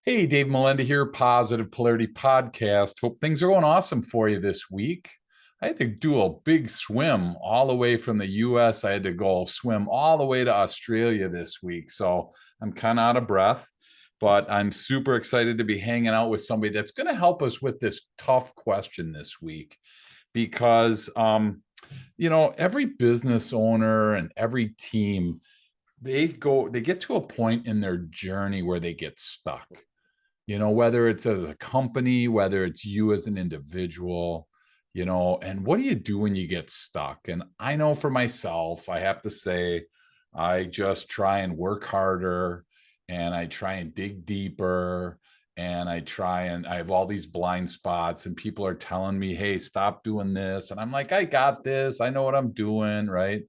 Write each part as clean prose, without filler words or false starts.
Hey, Dave Melinda here, Positive Polarity Podcast. Hope things are going awesome for you this week. I had to do a big swim all the way from the US. I had to go swim all the way to Australia this week. So I'm kind of out of breath, but I'm super excited to be hanging out with somebody that's going to help us with this tough question this week because, every business owner and every team, they get to a point in their journey where they get stuck, whether it's as a company, whether it's you as an individual, and what do you do when you get stuck? And I know for myself, I have to say, I just try and work harder and I try and dig deeper and I have all these blind spots and people are telling me, hey, stop doing this. And I'm like, I got this. I know what I'm doing. Right.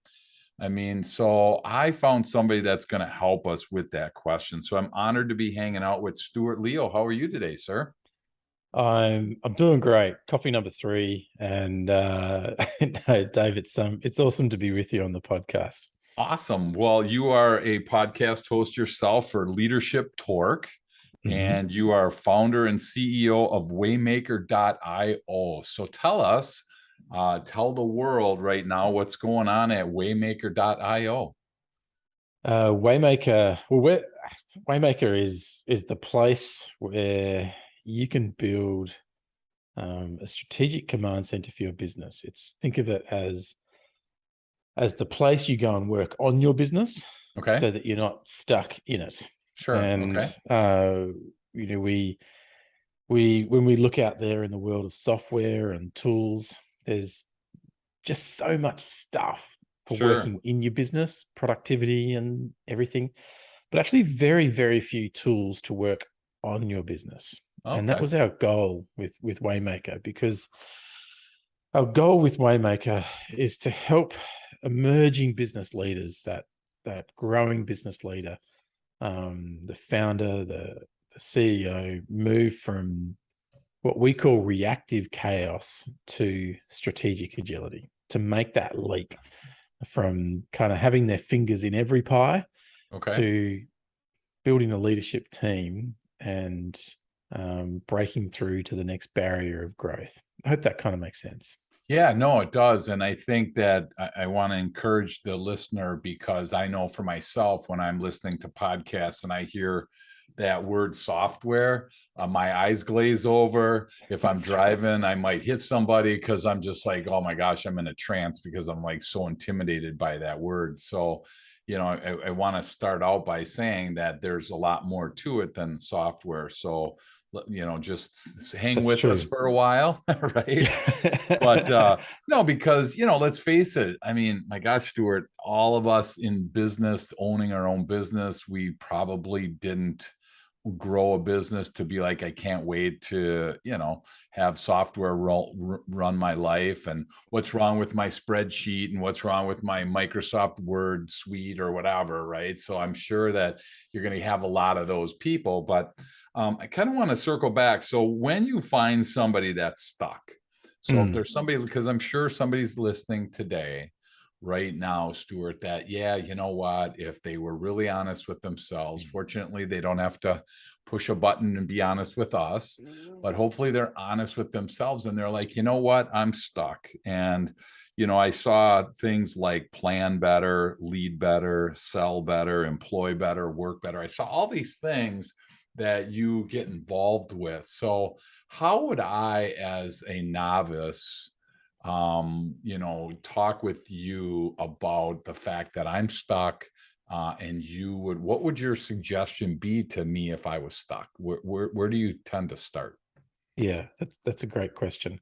I mean, so I found somebody that's going to help us with that question. So I'm honored to be hanging out with Stuart Leo. How are you today, sir? I'm doing great. Coffee number three, and no, Dave, it's awesome to be with you on the podcast. Awesome. Well, you are a podcast host yourself for Leadership Torque, Mhm. and you are founder and CEO of Waymaker.io. So tell the world right now what's going on at Waymaker.io. Waymaker. Waymaker is the place where you can build a strategic command center for your business. Think of it as the place you go and work on your business, Okay. so that you're not stuck in it. Sure. And Okay. we when we look out there in the world of software and tools, there's just so much stuff for Sure. working in your business, productivity and everything, but actually very, very few tools to work on your business. And that Okay. was our goal with Waymaker, because our goal with Waymaker is to help emerging business leaders, that growing business leader, the founder, the CEO, move from what we call reactive chaos to strategic agility, to make that leap from kind of having their fingers in every pie Okay. to building a leadership team and breaking through to the next barrier of growth. I hope that kind of makes sense. Yeah, no, it does. And I think that I want to encourage the listener because I know for myself, when I'm listening to podcasts and I hear that word software, my eyes glaze over. If I'm That's right. driving, I might hit somebody because I'm just like, oh my gosh, I'm in a trance because I'm like so intimidated by that word. So, I want to start out by saying that there's a lot more to it than software. So, just hang That's with us true. for a while, right? But no, because let's face it. I mean, my gosh, Stuart, all of us in business, owning our own business, we probably didn't grow a business to be like, I can't wait to, have software run my life. And what's wrong with my spreadsheet and what's wrong with my Microsoft Word suite or whatever, right? So I'm sure that you're going to have a lot of those people, but I kind of want to circle back. So when you find somebody that's stuck, so if Mm, there's somebody, because I'm sure somebody's listening today, right now, Stuart, that, yeah, you know what, if they were really honest with themselves, fortunately, they don't have to push a button and be honest with us, but hopefully they're honest with themselves and they're like, you know what, I'm stuck. And, I saw things like plan better, lead better, sell better, employ better, work better. I saw all these things that you get involved with. So, how would I, as a novice, talk with you about the fact that I'm stuck? And what would your suggestion be to me if I was stuck? Where do you tend to start? yeah, that's a great question.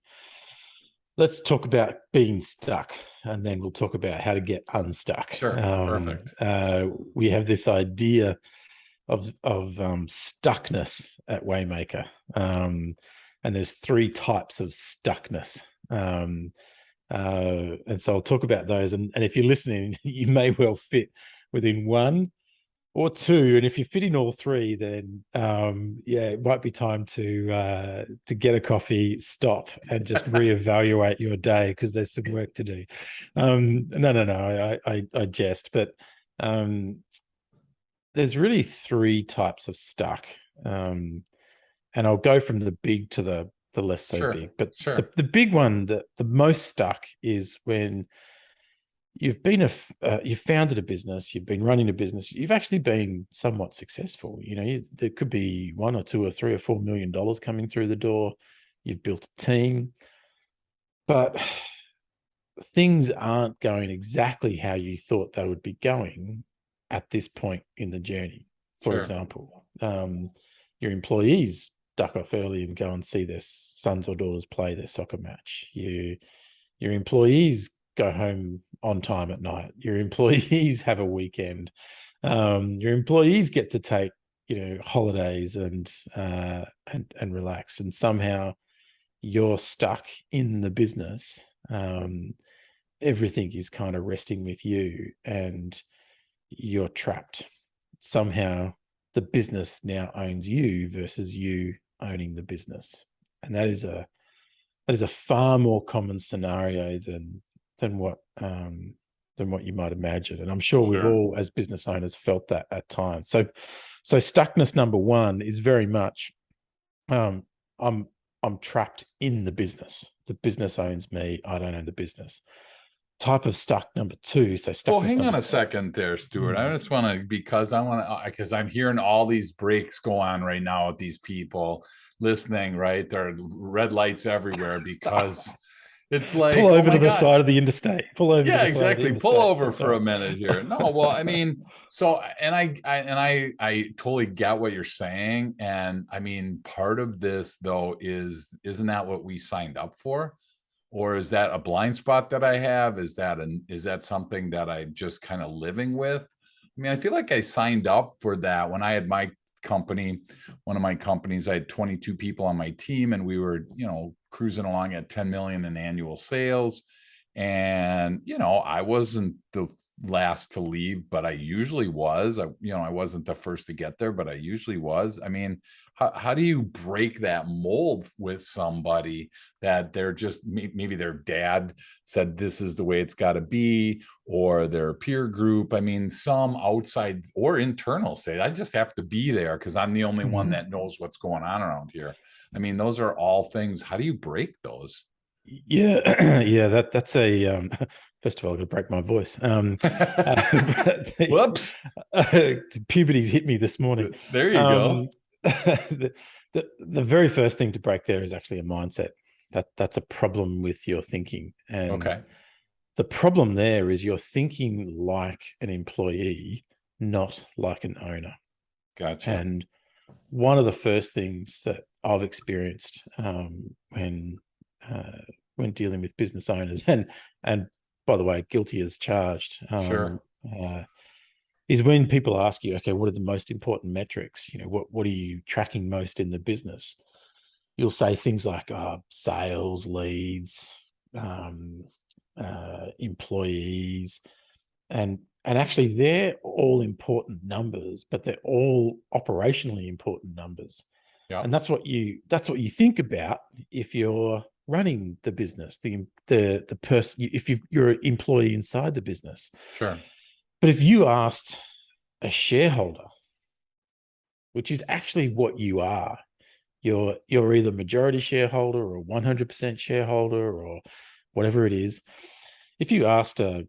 Let's talk about being stuck, and then we'll talk about how to get unstuck. Sure. Perfect. We have this idea of stuckness at Waymaker, and there's three types of stuckness. And so I'll talk about those. And if you're listening, you may well fit within one or two. And if you fit in all three, then yeah, it might be time to get a coffee, stop, and just reevaluate your day, because there's some work to do. No. I jest, but um, there's really three types of stuck. And I'll go from the big to the less so Sure. big. But Sure. the big one, the most stuck, is when you've been you've founded a business, you've been running a business, you've actually been somewhat successful. There could be $1 or $2 or $3 or $4 million coming through the door. You've built a team, but things aren't going exactly how you thought they would be going at this point in the journey. For Sure. example, your employees duck off early and go and see their sons or daughters play their soccer match. Your employees go home on time at night. Your employees have a weekend. Your employees get to take holidays and relax, and somehow you're stuck in the business. Everything is kind of resting with you, and you're trapped. Somehow the business now owns you versus you owning the business. And that is a far more common scenario than what you might imagine. And I'm sure we've all, as business owners, felt that at times. So stuckness number one is very much I'm trapped in the business. The business owns me. I don't own the business. Type of stuck number two. So stuckness. Well, hang on a second there, Stuart. I just want to, because I'm hearing all these breaks go on right now with these people listening, right? There are red lights everywhere because it's like, pull over to the side of the interstate. Pull over. Yeah, exactly. Pull over for a minute here. No, well, I mean, so, and I totally get what you're saying. And I mean, part of this though isn't that what we signed up for? Or is that a blind spot that I have? Is that something that I'm just kind of living with? I mean, I feel like I signed up for that when I had my company. One of my companies, I had 22 people on my team, and we were, cruising along at 10 million in annual sales. And, I wasn't the last to leave, but I usually was. I wasn't the first to get there, but I usually was. I mean, how do you break that mold with somebody that they're just, maybe their dad said this is the way it's got to be, or their peer group? I mean, some outside or internal say, I just have to be there because I'm the only one that knows what's going on around here. I mean, those are all things. How do you break those? Yeah, yeah. That's a first of all, I'm gonna break my voice. Whoops. Puberty's hit me this morning. There you go. The very first thing to break there is actually a mindset. That's a problem with your thinking. And okay. The problem there is you're thinking like an employee, not like an owner. Gotcha. And one of the first things that I've experienced when dealing with business owners, and by the way, guilty as charged, Sure. is when people ask you, okay, what are the most important metrics? What are you tracking most in the business? You'll say things like sales, leads, employees, and actually they're all important numbers, but they're all operationally important numbers. Yeah. And that's what you think about if you're running the business, the person, if you're an employee inside the business. Sure. But if you asked a shareholder, which is actually what you are, you're either majority shareholder or 100% shareholder or whatever it is. If you asked a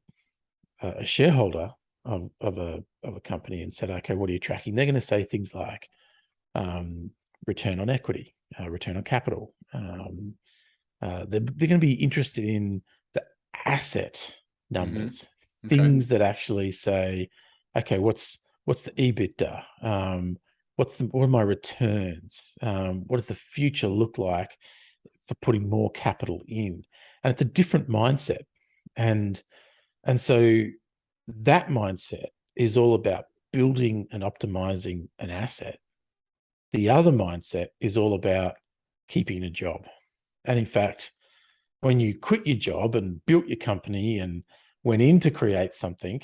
shareholder of a company and said, okay, what are you tracking? They're going to say things like return on equity, return on capital. They're going to be interested in the asset numbers, things that actually say, okay, what's the EBITDA? What are my returns? What does the future look like for putting more capital in? And it's a different mindset. And so that mindset is all about building and optimizing an asset. The other mindset is all about keeping a job. And in fact, when you quit your job and built your company and went in to create something,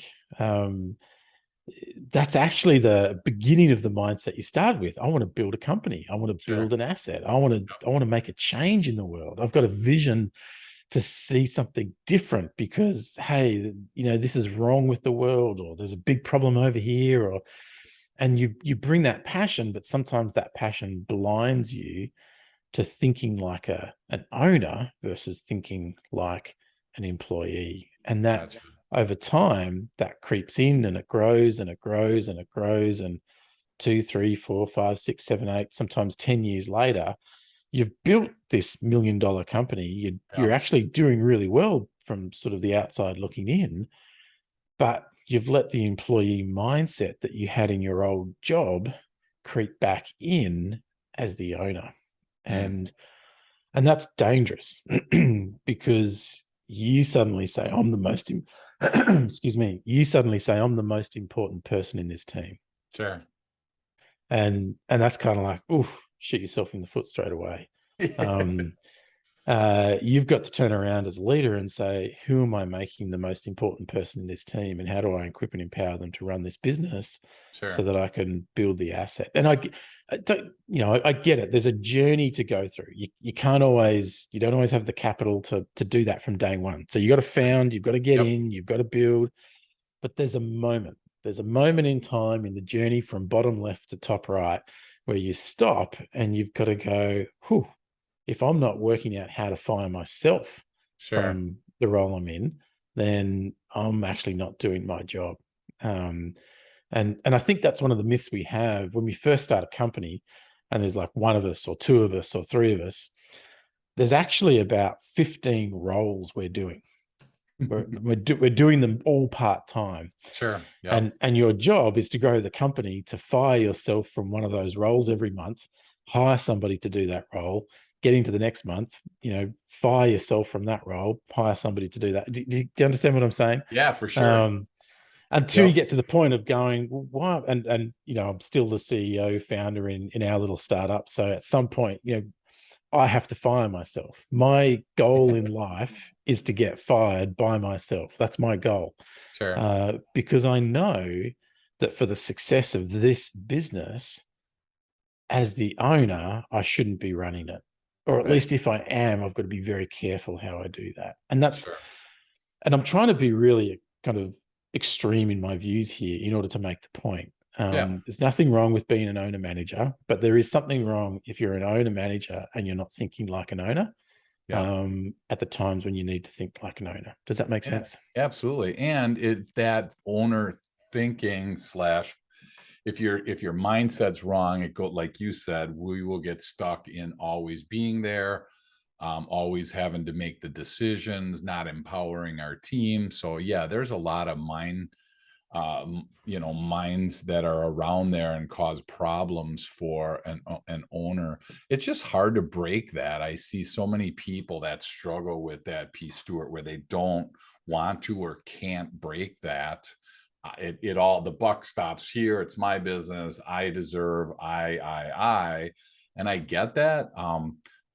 that's actually the beginning of the mindset you started with. I want to build a company. I want to build an asset. I want to make a change in the world. I've got a vision to see something different because, hey, this is wrong with the world, or there's a big problem over here, and you bring that passion, but sometimes that passion blinds you to thinking like an owner versus thinking like an employee. And that Gotcha. over time, that creeps in and it grows and it grows and it grows. And 2, 3, 4, 5, 6, 7, 8, sometimes 10 years later, you've built this $1 million company. You're Yeah. actually doing really well from sort of the outside looking in, but you've let the employee mindset that you had in your old job creep back in as the owner. Mm. And that's dangerous because you suddenly say, I'm the most, excuse me, you suddenly say, I'm the most important person in this team. Sure. And that's kind of like, oof, shoot yourself in the foot straight away. Um, you've got to turn around as a leader and say, who am I making the most important person in this team, and how do I equip and empower them to run this business so Sure. that I can build the asset? And I don't, I get it. There's a journey to go through. You don't always have the capital to do that from day one. So you got to found, you've got to get Yep. in, you've got to build, but there's a moment. There's a moment in time in the journey from bottom left to top right where you stop and you've got to go, whew, if I'm not working out how to fire myself Sure. from the role I'm in, then I'm actually not doing my job. And I think that's one of the myths we have when we first start a company, and there's like one of us or two of us or three of us. There's actually about 15 roles we're doing. We're doing them all part-time. Sure. Yep. And your job is to grow the company, to fire yourself from one of those roles every month, hire somebody to do that role, get into the next month, fire yourself from that role, hire somebody to do that. Do you understand what I'm saying? Yeah, for sure. Until you Yep. get to the point of going, well, why? And I'm still the CEO founder in our little startup. So at some point, I have to fire myself. My goal in life is to get fired by myself. That's my goal. Sure. Because I know that for the success of this business, as the owner, I shouldn't be running it. Or at Right. least if I am, I've got to be very careful how I do that. Sure. And I'm trying to be really kind of extreme in my views here in order to make the point. Yeah. There's nothing wrong with being an owner manager, but there is something wrong if you're an owner manager and you're not thinking like an owner Yeah. at the times when you need to think like an owner. Does that make Yeah. sense? Absolutely. And it's that owner thinking slash if your mindset's wrong, it go like you said, we will get stuck in always being there, always having to make the decisions, not empowering our team. So yeah, there's a lot of minds that are around there and cause problems for an owner. It's just hard to break that. I see so many people that struggle with that piece, Stuart, where they don't want to or can't break that. It all, the buck stops here. It's my business. I deserve. And I get that.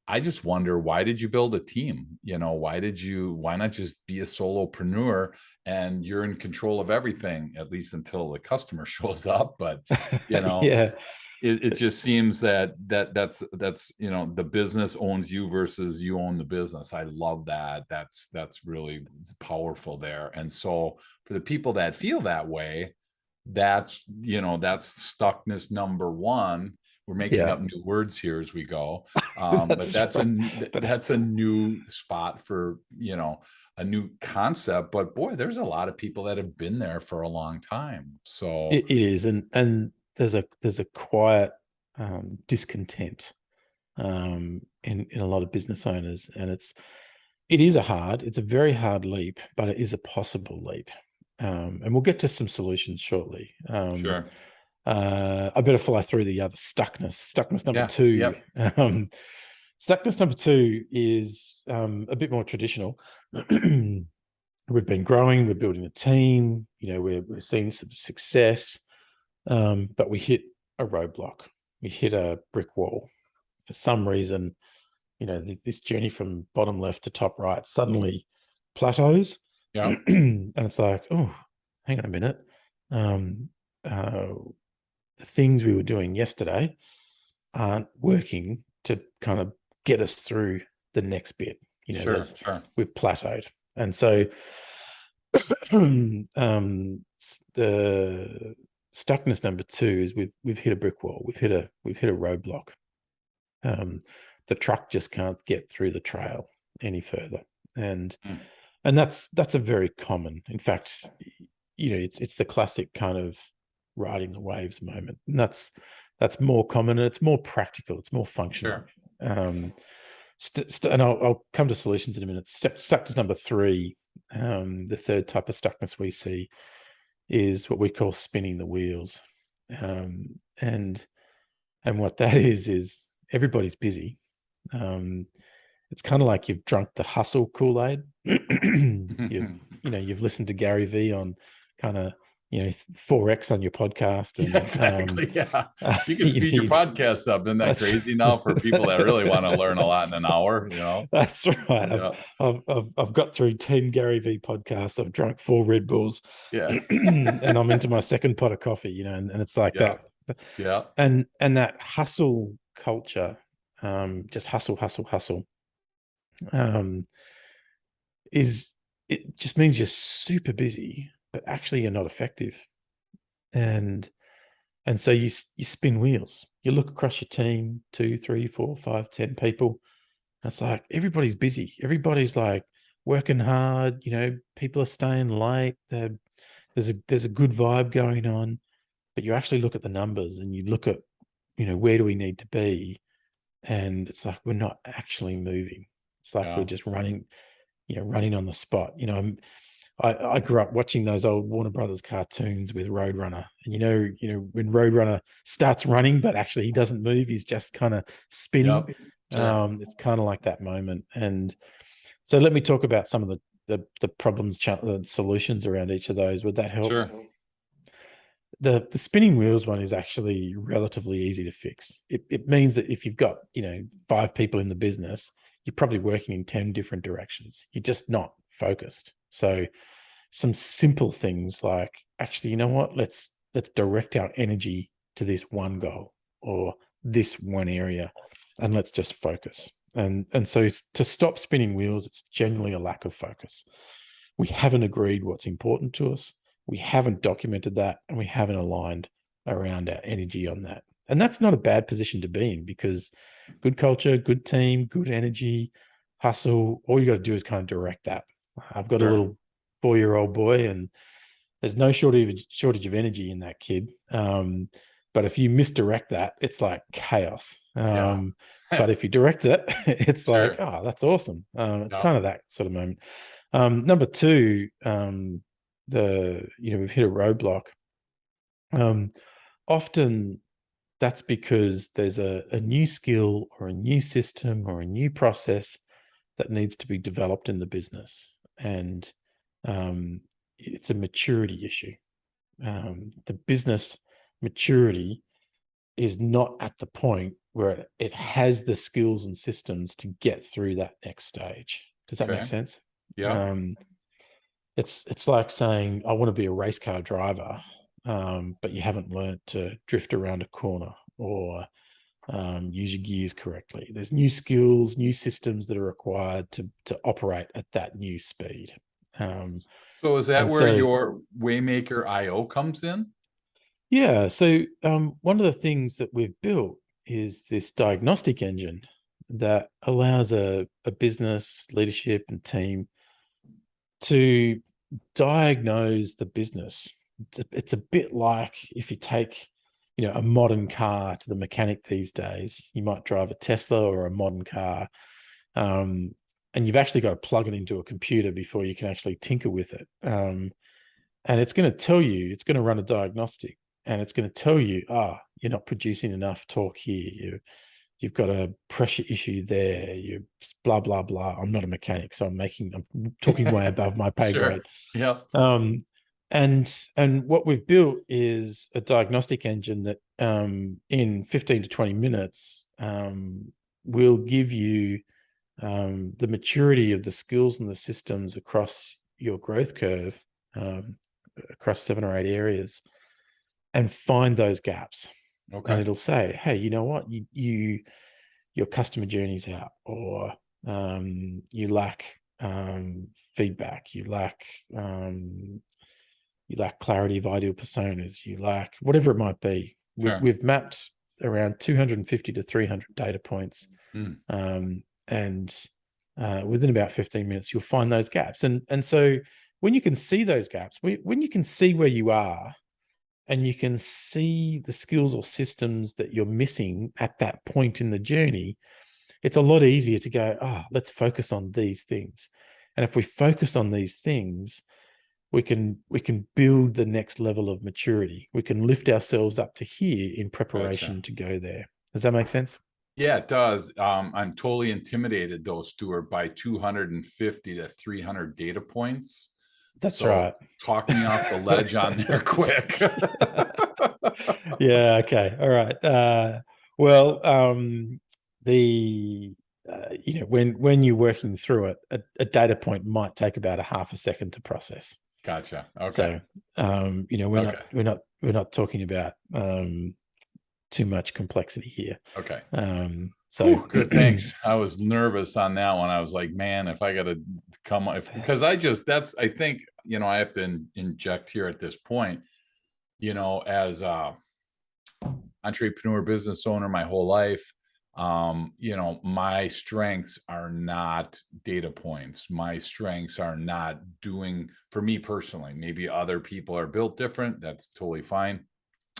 I just wonder, why did you build a team? Why not just be a solopreneur and you're in control of everything, at least until the customer shows up. But you know, Yeah. it just seems that's the business owns you versus you own the business. I love that. That's really powerful there. And so for the people that feel that way, that's stuckness number one. We're making Yeah. up new words here as we go. But That's right. But that's a new spot for, a new concept. But boy, there's a lot of people that have been there for a long time. So it is. And there's a quiet discontent in a lot of business owners. And it's a very hard leap, but it is a possible leap. And we'll get to some solutions shortly. sure. I better fly through the other stuckness. Stuckness number Yeah. two. Yep. Stuckness number two is a bit more traditional. We've been growing, we're building a team, we're seeing some success, but we hit a roadblock. We hit a brick wall. For some reason, this journey from bottom left to top right suddenly plateaus. Yeah. And it's like, oh, hang on a minute. The things we were doing yesterday aren't working to kind of get us through the next bit. Sure. Sure. We've plateaued. And so the stuckness number two is we've hit a brick wall. We've hit a roadblock. The truck just can't get through the trail any further, and that's a very common. In fact, it's the classic kind of riding the waves moment, and that's more common, and it's more practical. It's more functional. Sure. And I'll come to solutions in a minute. Stuckness number three, the third type of stuckness we see is what we call spinning the wheels, and what that is everybody's busy. It's kind of like you've drunk the hustle Kool-Aid. You've listened to Gary V on kind of 4X on your podcast, and exactly. You can speed your podcast up. Isn't that crazy now for people that really want to learn a lot in an hour? That's right. I've got through 10 Gary V podcasts. I've drunk 4 Red Bulls, and I'm into my second pot of coffee. And it's like that. And that hustle culture, just hustle, it just means you're super busy, but actually you're not effective. And so you spin wheels. You look across your team, 2, 3, 4, 5, 10 people. It's like everybody's busy. Everybody's like working hard. People are staying late. There's a good vibe going on. But you actually look at the numbers and you look at, where do we need to be? And it's like we're not actually moving. It's like we're just running on the spot. I grew up watching those old Warner Brothers cartoons with Roadrunner, and when Roadrunner starts running, but actually he doesn't move, he's just kind of spinning. Sure. It's kind of like that moment. And so let me talk about some of the problems, solutions around each of those. Would that help? Sure. The spinning wheels one is actually relatively easy to fix. It means that if you've got 5 people in the business, you're probably working in 10 different directions. You're just not focused. So some simple things like, actually, you know what? Let's direct our energy to this one goal or this one area, and let's just focus. And so to stop spinning wheels, it's generally a lack of focus. We haven't agreed what's important to us. We haven't documented that, and we haven't aligned around our energy on that. And that's not a bad position to be in, because good culture, good team, good energy, hustle, all you got to do is kind of direct that. I've got a little 4-year-old boy, and there's no shortage of energy in that kid. But if you misdirect that, it's like chaos. But if you direct it, it's like, oh, that's awesome. It's kind of that sort of moment. Number two, we've hit a roadblock. Often that's because there's a new skill or a new system or a new process that needs to be developed in the business. And it's a maturity issue. The business maturity is not at the point where it has the skills and systems to get through that next stage. Does that make sense? Yeah. It's like saying, I want to be a race car driver, but you haven't learned to drift around a corner or use your gears correctly. There's new skills, new systems that are required to operate at that new speed. So is that where your Waymaker IO comes in? Yeah. So one of the things that we've built is this diagnostic engine that allows a business leadership and team to diagnose the business. It's a bit like if you take, a modern car to the mechanic these days. You might drive a Tesla or a modern car, and you've actually got to plug it into a computer before you can actually tinker with it. And it's going to tell you, it's going to run a diagnostic, and it's going to tell you, you're not producing enough torque here. You've got a pressure issue there. You blah, blah, blah. I'm not a mechanic, so I'm talking way above my pay grade. Yeah. And what we've built is a diagnostic engine that in 15 to 20 minutes will give you the maturity of the skills and the systems across your growth curve, across 7 or 8 areas, and find those gaps. Okay. And it'll say, hey, you know what? Your customer journey's out, or you lack feedback, you lack you lack clarity of ideal personas, you lack whatever it might be. Sure. We've mapped around 250 to 300 data points. Mm. And within about 15 minutes, you'll find those gaps. And so when you can see those gaps, when you can see where you are, and you can see the skills or systems that you're missing at that point in the journey, it's a lot easier to go, let's focus on these things. And if we focus on these things, we can build the next level of maturity. We can lift ourselves up to here in preparation to go there. Does that make sense? Yeah, it does. I'm totally intimidated though, Stuart, by 250 to 300 data points. That's So right. talk me off the ledge on there quick. Yeah. Okay. All right. Well, when you're working through it, a data point might take about a half a second to process. Gotcha. Okay. So, we're not talking about too much complexity here. Okay. So good. Thanks. I was nervous on that one. I was like, man, if I got to because I think, I have to inject here at this point, as a entrepreneur, business owner, my whole life, my strengths are not data points. My strengths are not doing, for me personally, maybe other people are built different. That's totally fine.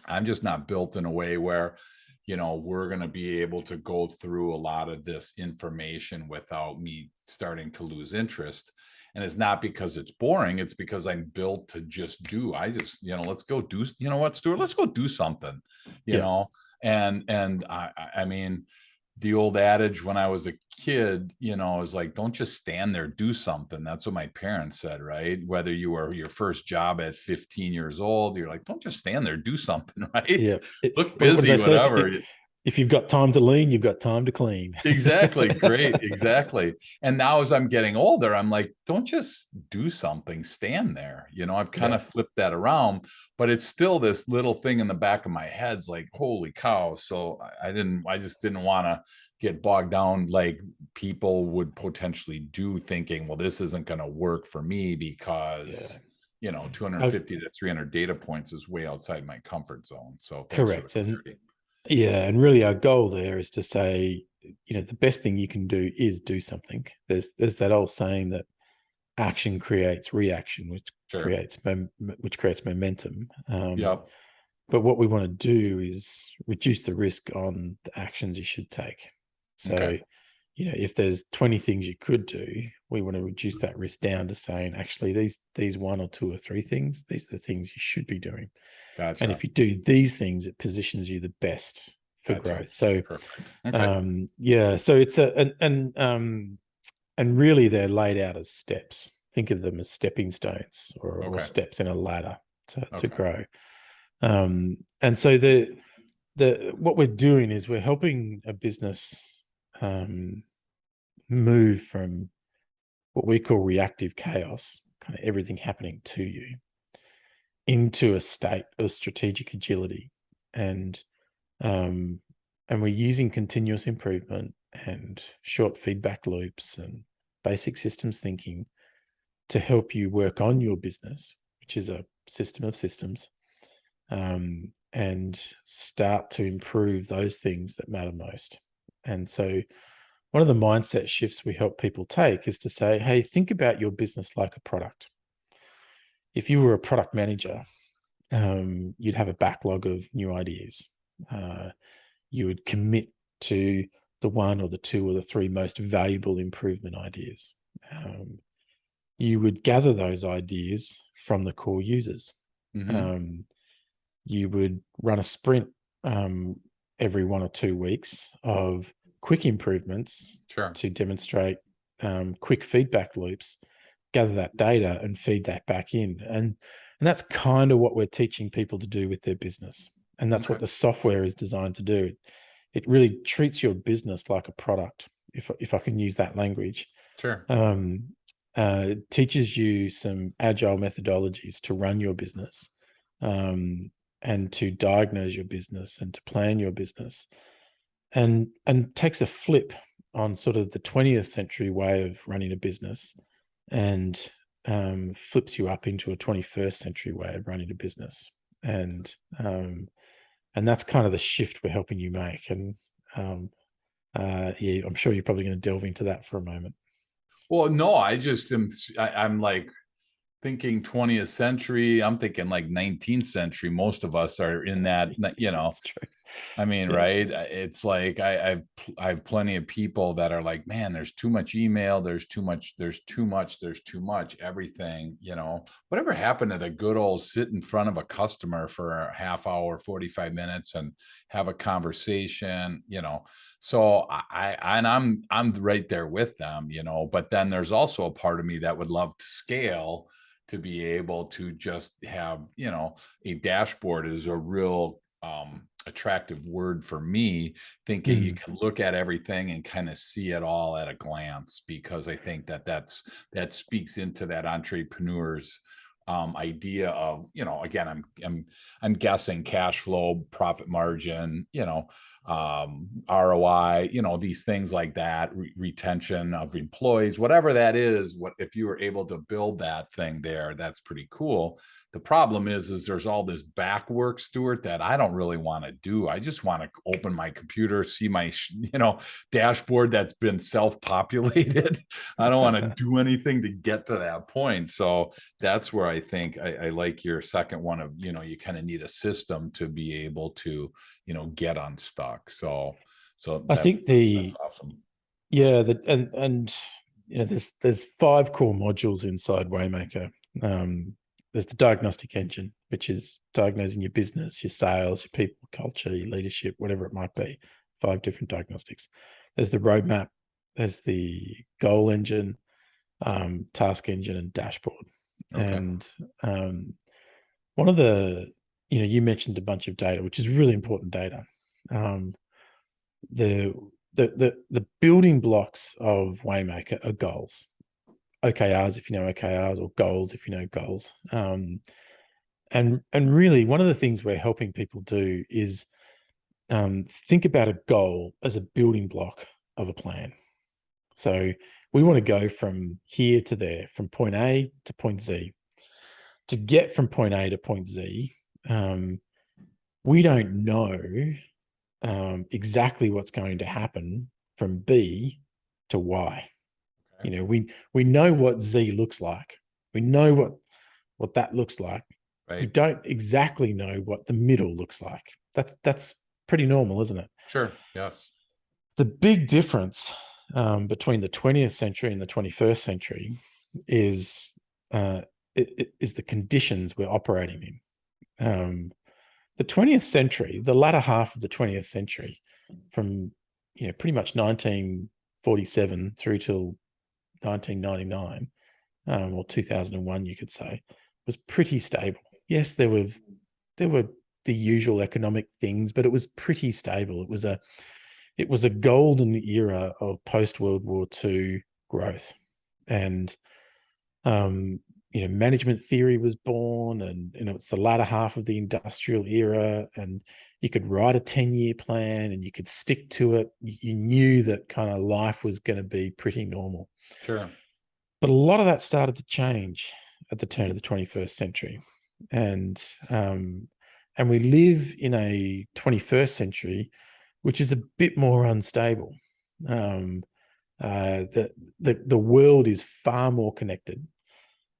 I'm just not built in a way where, we're going to be able to go through a lot of this information without me starting to lose interest. And it's not because it's boring. It's because I'm built to just do. Let's go do, what, Stuart, let's go do something, and I mean, the old adage when I was a kid, is like, don't just stand there, do something. That's what my parents said, right? Whether you were your first job at 15 years old, you're like, don't just stand there, do something, right? Yeah. Look busy, whatever. If you've got time to lean, you've got time to clean. Exactly. Great. Exactly. And now as I'm getting older, I'm like, don't just do something, stand there. I've kind of flipped that around, but it's still this little thing in the back of my head's like, holy cow. So I just didn't want to get bogged down like people would potentially do, thinking, well, this isn't going to work for me because 250 to 300 data points is way outside my comfort zone. So correct. And really our goal there is to say, the best thing you can do is do something. There's that old saying that action creates reaction, which creates momentum. But what we want to do is reduce the risk on the actions you should take. So, if there's 20 things you could do, we want to reduce that risk down to saying, actually, these one or two or three things, these are the things you should be doing. Gotcha. And if you do these things, it positions you the best for growth. So, so it's and really they're laid out as steps. Think of them as stepping stones or steps in a ladder to grow. And so what we're doing is we're helping a business move from what we call reactive chaos, kind of everything happening to you, into a state of strategic agility. And we're using continuous improvement and short feedback loops and basic systems thinking to help you work on your business, which is a system of systems, and start to improve those things that matter most. And so one of the mindset shifts we help people take is to say, hey, think about your business like a product. If you were a product manager, you'd have a backlog of new ideas. You would commit to the one or the two or the three most valuable improvement ideas. You would gather those ideas from the core users. Mm-hmm. You would run a sprint every 1 or 2 weeks of quick improvements to demonstrate quick feedback loops, gather that data and feed that back in. And that's kind of what we're teaching people to do with their business. And that's what the software is designed to do. It really treats your business like a product, if I can use that language. Sure. It teaches you some agile methodologies to run your business, and to diagnose your business and to plan your business, and takes a flip on sort of the 20th century way of running a business, and flips you up into a 21st century way of running a business. And that's kind of the shift we're helping you make. And yeah, I'm sure you're probably going to delve into that for a moment. Well, no, I'm like thinking 20th century. I'm thinking like 19th century. Most of us are in that, That's true. I mean, Yeah. right? It's like I have plenty of people that are like, man, there's too much email, there's too much, everything, whatever happened to the good old sit in front of a customer for a half hour, 45 minutes and have a conversation, So I'm right there with them, but then there's also a part of me that would love to scale to be able to just have, a dashboard is a real attractive word for me, thinking you can look at everything and kind of see it all at a glance, because I think that speaks into that entrepreneur's idea of, again, I'm guessing cash flow, profit margin, ROI, these things like that, retention of employees, whatever that is. What if you were able to build that thing there? That's pretty cool. The problem is there's all this back work, Stuart, that I don't really want to do. I just want to open my computer, see my, dashboard that's been self-populated. I don't want to do anything to get to that point. So that's where I think I like your second one of, you kind of need a system to be able to, get unstuck. So I that's think awesome. and there's 5 core modules inside Waymaker. There's the Diagnostic Engine, which is diagnosing your business, your sales, your people, culture, your leadership, whatever it might be. 5 different diagnostics. There's the roadmap. There's the goal engine, task engine, and dashboard. Okay. And one of the, you mentioned a bunch of data, which is really important data. The building blocks of Waymaker are goals. OKRs, if you know OKRs, or goals, if you know goals. And really, one of the things we're helping people do is think about a goal as a building block of a plan. So we want to go from here to there, from point A to point Z. To get from point A to point Z, we don't know exactly what's going to happen from B to Y. Okay. We know what Z looks like. We know what that looks like. Right. We don't exactly know what the middle looks like. That's pretty normal, isn't it? Sure. Yes. The big difference between the 20th century and the 21st century is the conditions we're operating in. The 20th century, the latter half of the 20th century, from pretty much 1947 through till 1999, or 2001, you could say, was pretty stable. Yes, there were the usual economic things, but it was pretty stable. It was a golden era of post World War II growth, and management theory was born, and it's the latter half of the industrial era, and you could write a 10-year plan and you could stick to it. You knew that kind of life was going to be pretty normal. Sure. But a lot of that started to change at the turn of the 21st century. And we live in a 21st century which is a bit more unstable. The world is far more connected.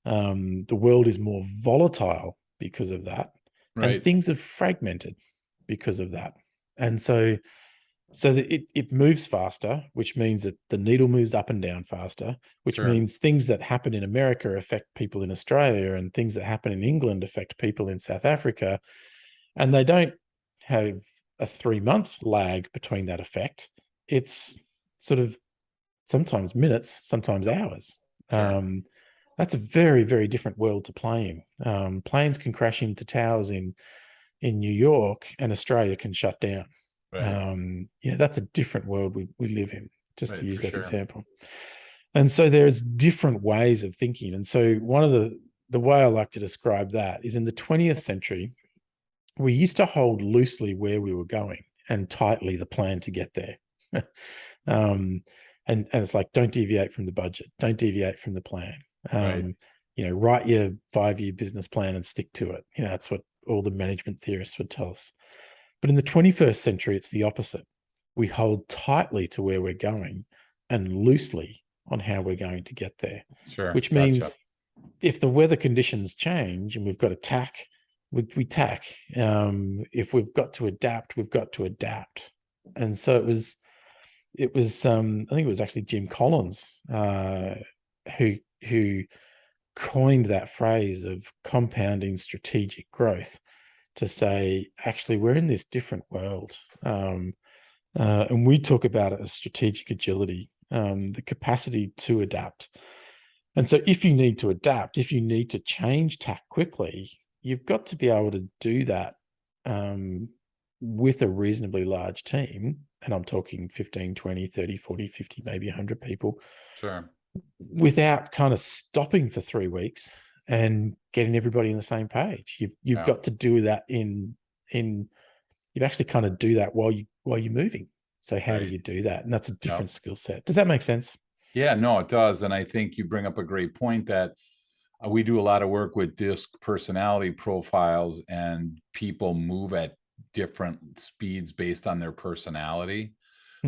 The world is more volatile because of that, Right. and things have fragmented because of that. And so it moves faster, which means that the needle moves up and down faster, which Sure. means things that happen in America affect people in Australia, and things that happen in England affect people in South Africa. And they don't have a 3-month lag between that effect. It's sort of sometimes minutes, sometimes hours. Sure. That's a very, very different world to play in. Planes can crash into towers in New York, and Australia can shut down. Right. That's a different world we live in, just to Right, use for that sure. example. And so there's different ways of thinking. And so one of the way I like to describe that is, in the 20th century, we used to hold loosely where we were going and tightly the plan to get there. And it's like, don't deviate from the budget, don't deviate from the plan. Right. write your 5-year business plan and stick to it. That's what all the management theorists would tell us. But in the 21st century, it's the opposite. We hold tightly to where we're going and loosely on how we're going to get there. Sure. Which Gotcha. means if the weather conditions change and we've got to tack, we tack. If we've got to adapt, we've got to adapt. And so it was I think it was actually Jim Collins who coined that phrase of compounding strategic growth to say, actually, we're in this different world. And we talk about it as strategic agility, the capacity to adapt. And so if you need to adapt, if you need to change tack quickly, you've got to be able to do that with a reasonably large team. And I'm talking 15, 20, 30, 40, 50, maybe 100 people. Sure. Without kind of stopping for 3 weeks and getting everybody on the same page. You've got to do that you've actually kind of do that while you're moving. So how do you do that? And that's a different skill set. Does that make sense? Yeah, no, it does. And I think you bring up a great point that we do a lot of work with DISC personality profiles, and people move at different speeds based on their personality.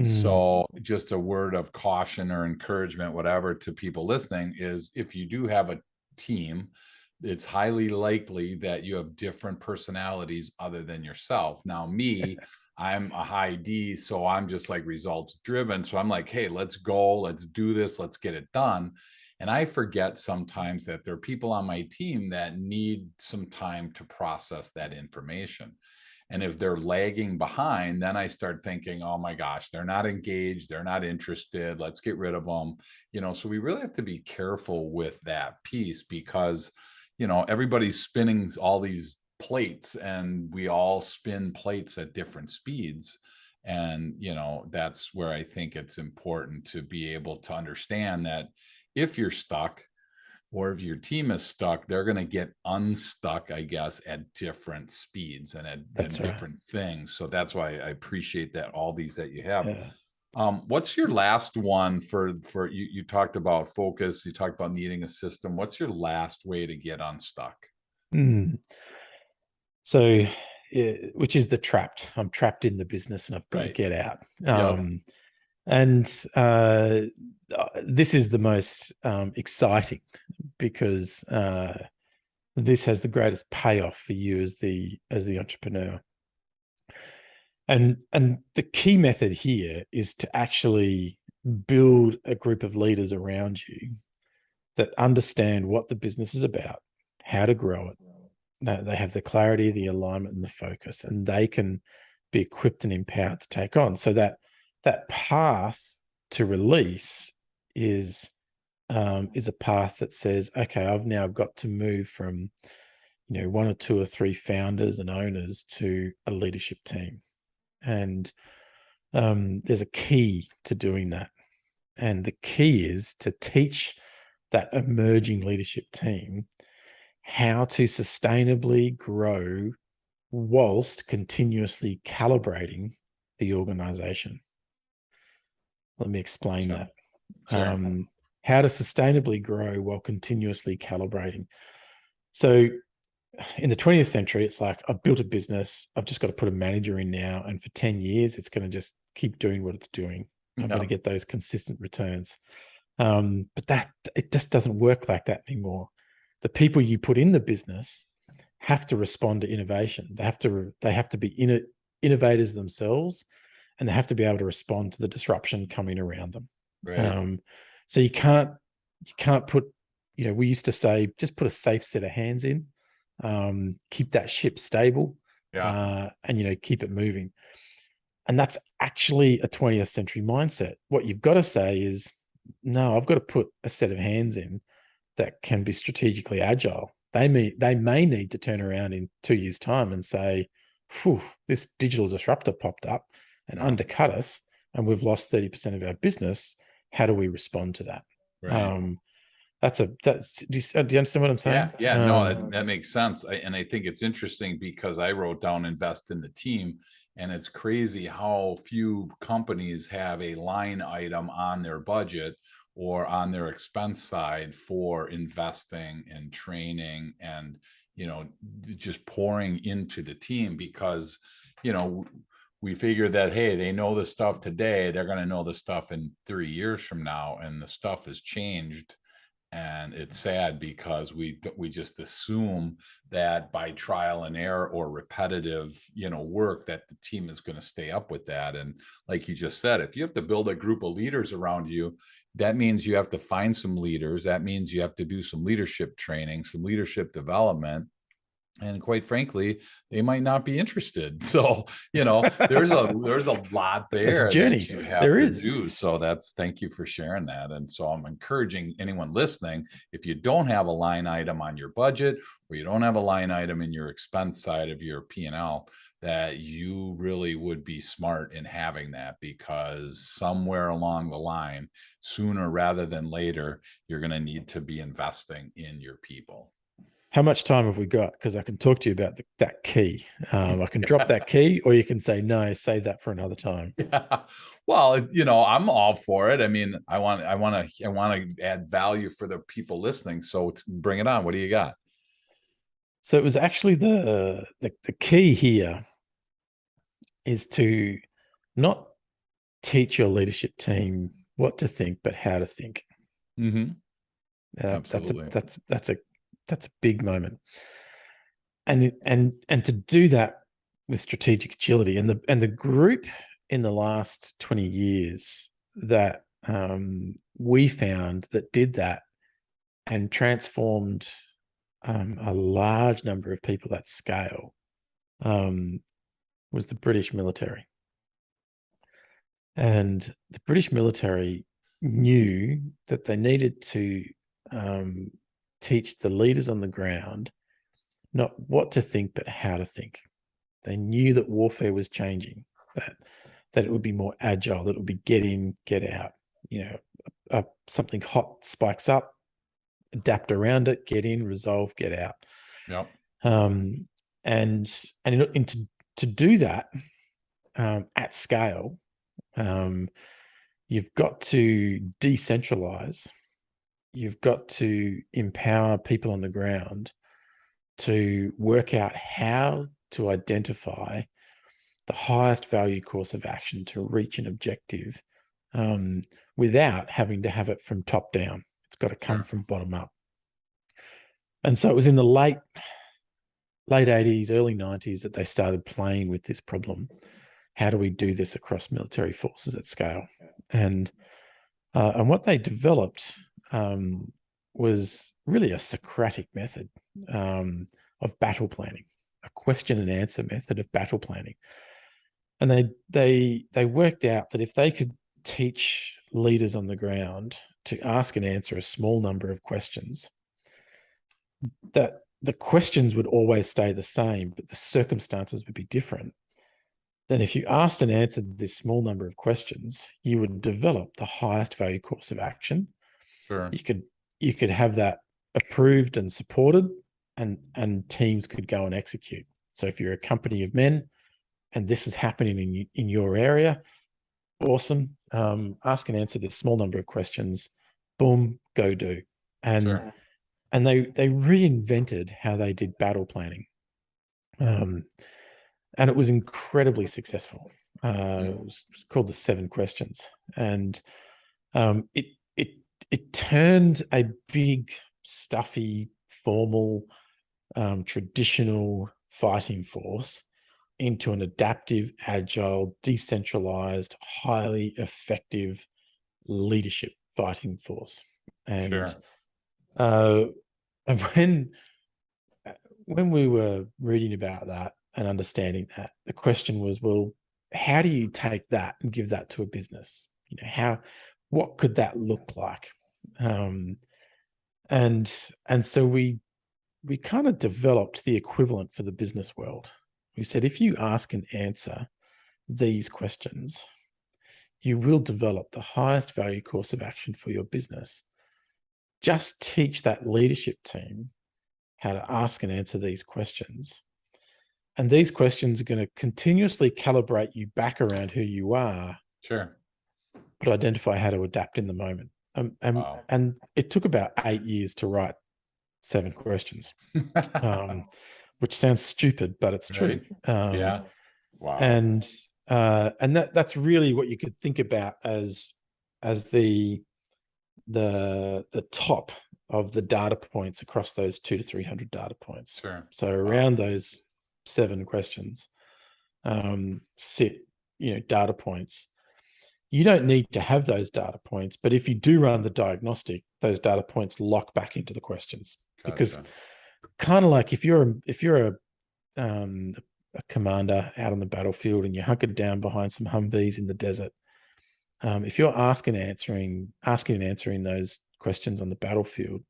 So just a word of caution or encouragement, whatever, to people listening is, if you do have a team, it's highly likely that you have different personalities other than yourself. Now, me, I'm a high D, so I'm just like results driven. So I'm like, hey, let's go, let's do this, let's get it done. And I forget sometimes that there are people on my team that need some time to process that information. And if they're lagging behind, then I start thinking, oh my gosh, they're not engaged, they're not interested, let's get rid of them. So we really have to be careful with that piece, because everybody's spinning all these plates, and we all spin plates at different speeds. And that's where I think it's important to be able to understand that if you're stuck, or if your team is stuck, they're going to get unstuck, I guess, at different speeds and at different things. So that's why I appreciate that, all these that you have. Yeah. What's your last one for you? You talked about focus, you talked about needing a system. What's your last way to get unstuck? So, which is the trapped. I'm trapped in the business and I've got to get out. And this is the most exciting, because this has the greatest payoff for you as the entrepreneur. And the key method here is to actually build a group of leaders around you that understand what the business is about, how to grow it. They have the clarity, the alignment, and the focus, and they can be equipped and empowered to take on. So that path to release is a path that says, okay, I've now got to move from 1 or 2 or 3 founders and owners to a leadership team. And there's a key to doing that. And the key is to teach that emerging leadership team how to sustainably grow whilst continuously calibrating the organization. Let me explain that. Sure. How to sustainably grow while continuously calibrating. So in the 20th century, it's like, I've built a business, I've just got to put a manager in now, and for 10 years, it's going to just keep doing what it's doing. I'm going to get those consistent returns. But it just doesn't work like that anymore. The people you put in the business have to respond to innovation. They have to be innovators themselves, and they have to be able to respond to the disruption coming around them. Right. So you can't put, we used to say, just put a safe set of hands in, keep that ship stable, and keep it moving. And that's actually a 20th century mindset. What you've got to say is, no, I've got to put a set of hands in that can be strategically agile. They may need to turn around in 2 years' time and say, phew, this digital disruptor popped up and undercut us, and we've lost 30% of our business. How do we respond to that? Right. Do you understand what I'm saying? No, that makes sense. And I think it's interesting, because I wrote down invest in the team, and it's crazy how few companies have a line item on their budget or on their expense side for investing and training and, just pouring into the team, because, we figure that, hey, they know the stuff today, they're going to know the stuff in 3 years from now, and the stuff has changed. And it's sad because we just assume that by trial and error or repetitive, work, that the team is going to stay up with that. And like you just said, if you have to build a group of leaders around you, that means you have to find some leaders. That means you have to do some leadership training, some leadership development. And quite frankly, they might not be interested. So, there's a lot It's a there journey. that you have There to is. do. So thank you for sharing that. And so I'm encouraging anyone listening, if you don't have a line item on your budget, or you don't have a line item in your expense side of your P&L, that you really would be smart in having that, because somewhere along the line, sooner rather than later, you're going to need to be investing in your people. How much time have we got? Because I can talk to you about that key. I can drop that key, or you can say, no, save that for another time. Yeah. Well, I'm all for it. I mean, I want to add value for the people listening. So bring it on. What do you got? So it was actually the key here is to not teach your leadership team what to think, but how to think. Mm-hmm. Absolutely. That's a big moment. And to do that with strategic agility, and the group in the last 20 years that we found that did that and transformed a large number of people at scale was the British military. And the British military knew that they needed to teach the leaders on the ground not what to think, but how to think. They knew that warfare was changing, that it would be more agile, that it would be get in, get out. Something hot spikes up, adapt around it, get in, resolve, get out. Yep. And to do that at scale, you've got to decentralize. You've got to empower people on the ground to work out how to identify the highest value course of action to reach an objective without having to have it from top down. It's got to come from bottom up. And so it was in the late 80s, early 90s that they started playing with this problem. How do we do this across military forces at scale? And what they developed was really a Socratic method of battle planning, a question and answer method of battle planning. And they worked out that if they could teach leaders on the ground to ask and answer a small number of questions, that the questions would always stay the same, but the circumstances would be different. Then if you asked and answered this small number of questions, you would develop the highest value course of action. Sure. You could have that approved and supported, and teams could go and execute. So if you're a company of men and this is happening in your area, awesome. Ask and answer this small number of questions, boom, go do. And they reinvented how they did battle planning. And it was incredibly successful. It was called the 7 questions. And it turned a big, stuffy, formal, traditional fighting force into an adaptive, agile, decentralized, highly effective leadership fighting force. And when we were reading about that and understanding that, the question was, well, how do you take that and give that to a business? What could that look like? And so we kind of developed the equivalent for the business world. We said, if you ask and answer these questions, you will develop the highest value course of action for your business. Just teach that leadership team how to ask and answer these questions. And these questions are going to continuously calibrate you back around who you are. Sure. But identify how to adapt in the moment. Wow. And it took about 8 years to write 7 questions, which sounds stupid, but it's true. Right? Yeah. Wow. And that's really what you could think about as the top of the data points across those 200 to 300 data points. Sure. So Wow. around those 7 questions sit, data points. You don't need to have those data points, but if you do run the diagnostic, those data points lock back into the questions. Because Gotcha. kind of like if you're a commander out on the battlefield and you're hunkered down behind some Humvees in the desert, if you're asking and answering those questions on the battlefield,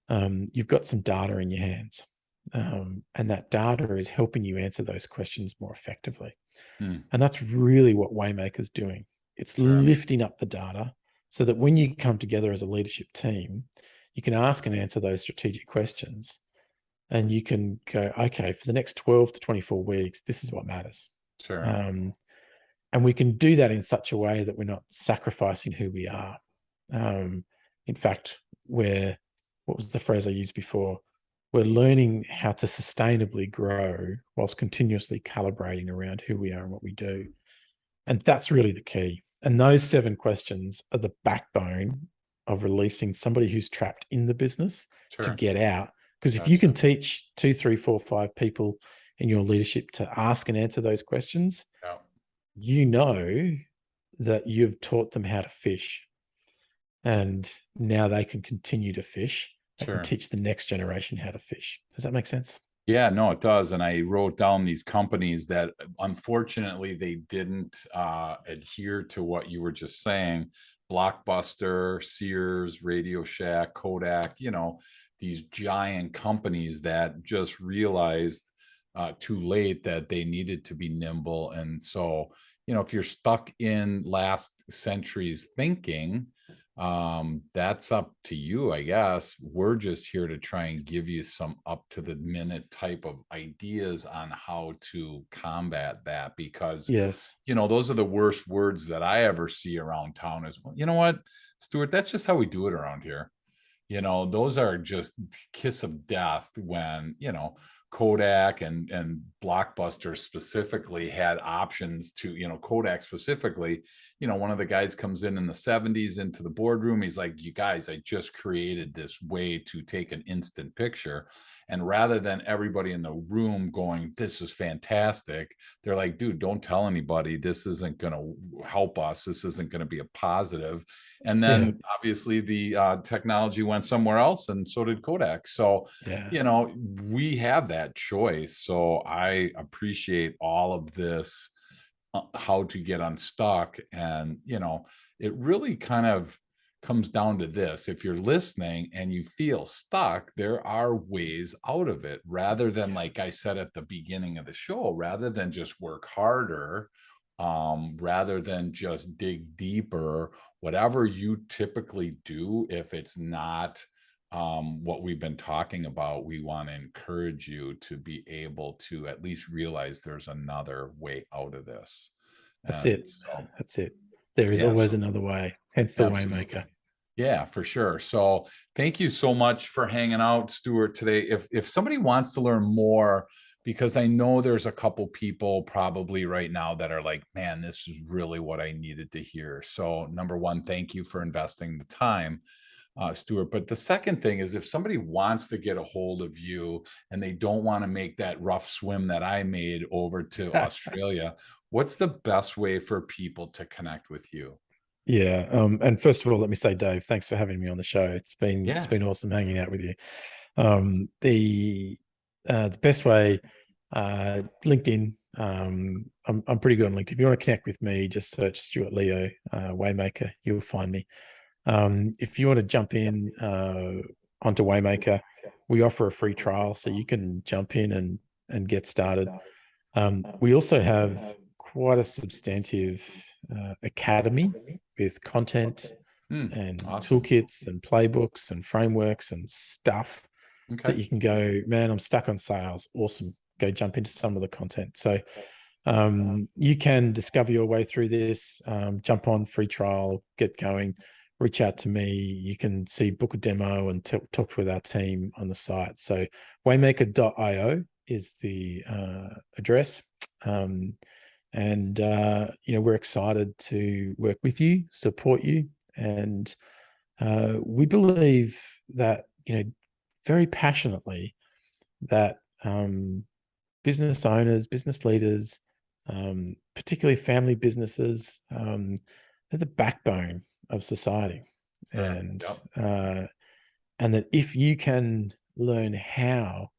you've got some data in your hands, and that data is helping you answer those questions more effectively. Hmm. And that's really what Waymaker's doing. It's Sure. lifting up the data so that when you come together as a leadership team, you can ask and answer those strategic questions, and you can go, okay, for the next 12 to 24 weeks, this is what matters. Sure. And we can do that in such a way that we're not sacrificing who we are. In fact, what was the phrase I used before? We're learning how to sustainably grow whilst continuously calibrating around who we are and what we do. And that's really the key. And those 7 questions are the backbone of releasing somebody who's trapped in the business to Sure. get out. Because if you Gotcha. can teach 2, 3, 4, 5 people in your leadership to ask and answer those questions, Yeah. you know that you've taught them how to fish. And now they can continue to fish and Sure. teach the next generation how to fish. Does that make sense? Yeah, no, it does. And I wrote down these companies that unfortunately they didn't adhere to what you were just saying. Blockbuster, Sears, Radio Shack, Kodak, these giant companies that just realized too late that they needed to be nimble. And so, if you're stuck in last century's thinking, that's up to you, I guess. We're just here to try and give you some up to the minute type of ideas on how to combat that, because Yes. those are the worst words that I ever see around town. Is, well, you know what, Stuart, that's just how we do it around here. Those are just kiss of death when, Kodak and Blockbuster specifically had options to, Kodak specifically, one of the guys comes in the 70s into the boardroom. He's like, you guys, I just created this way to take an instant picture. And rather than everybody in the room going, this is fantastic, they're like, dude, don't tell anybody. This isn't going to help us. This isn't going to be a positive. And Yeah. then obviously the technology went somewhere else, and so did Kodak. So, Yeah. we have that choice. So I appreciate all of this, how to get unstuck. And, it really kind of comes down to this. If you're listening and you feel stuck, there are ways out of it, rather than, like I said at the beginning of the show, rather than just work harder, rather than just dig deeper, whatever you typically do, if it's not what we've been talking about, we want to encourage you to be able to at least realize there's another way out of this. That's And it. so, That's it. There is yeah, always so another way, hence the Waymaker. absolutely. Yeah, for sure. So thank you so much for hanging out, Stuart, today. If somebody wants to learn more, because I know there's a couple people probably right now that are like, man, this is really what I needed to hear. So number one, thank you for investing the time, Stuart. But the second thing is, if somebody wants to get a hold of you and they don't want to make that rough swim that I made over to Australia, what's the best way for people to connect with you? Yeah. And first of all, let me say, Dave, thanks for having me on the show. It's Yeah. been awesome hanging out with you. The best way, LinkedIn. I'm pretty good on LinkedIn. If you want to connect with me, just search Stuart Leo, Waymaker. You'll find me. If you want to jump in onto Waymaker, we offer a free trial, so you can jump in and get started. We also have quite a substantive academy with content and Awesome. toolkits and playbooks and frameworks and stuff that Okay. you can go, man, I'm stuck on sales. Awesome. Go jump into some of the content. So you can discover your way through this, jump on free trial, get going, reach out to me. You can book a demo and talk with our team on the site. So waymaker.io is the address. We're excited to work with you, support you. And we believe that, very passionately, that business owners, business leaders, particularly family businesses, they're the backbone of society. And that if you can learn how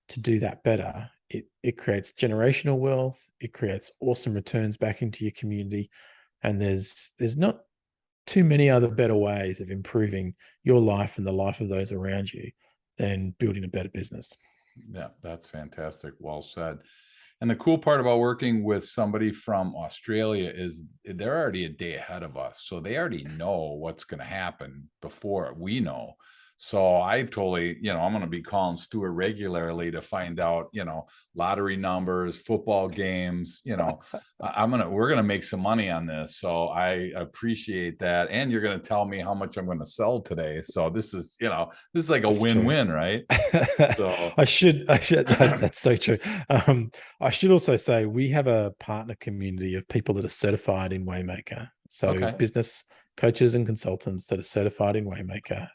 to do that better, it creates generational wealth, it creates awesome returns back into your community. And there's not too many other better ways of improving your life and the life of those around you than building a better business. Yeah, that's fantastic. Well said. And the cool part about working with somebody from Australia is they're already a day ahead of us. So they already know what's going to happen before we know. So I totally, I'm going to be calling Stuart regularly to find out, lottery numbers, football games, we're going to make some money on this. So I appreciate that. And you're going to tell me how much I'm going to sell today. So this is like a win-win, right? So I should that's so true. I should also say we have a partner community of people that are certified in Waymaker. So business coaches and consultants that are certified in Waymaker.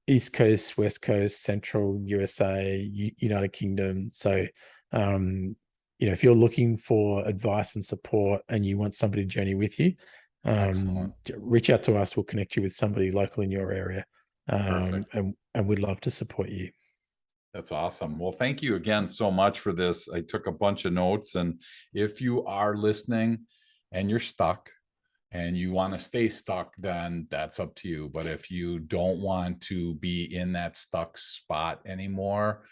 East Coast, West Coast, Central USA, United Kingdom. So if you're looking for advice and support and you want somebody to journey with you, reach out to us. We'll connect you with somebody local in your area. And we'd love to support you. That's awesome. Well, thank you again so much for this. I took a bunch of notes, and if you are listening and you're stuck and you want to stay stuck, then that's up to you. But if you don't want to be in that stuck spot anymore,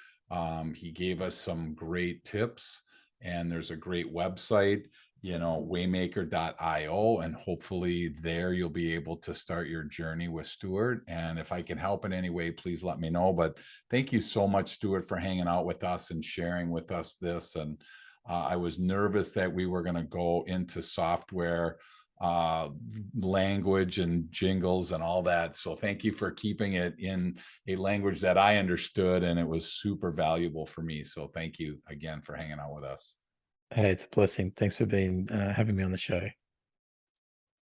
he gave us some great tips, and there's a great website, waymaker.io, and hopefully there you'll be able to start your journey with Stuart. And if I can help in any way, please let me know. But thank you so much, Stuart, for hanging out with us and sharing with us this. And I was nervous that we were going to go into software language and jingles and all that. So thank you for keeping it in a language that I understood, and it was super valuable for me. So thank you again for hanging out with us. Hey, it's a blessing. Thanks for having me on the show.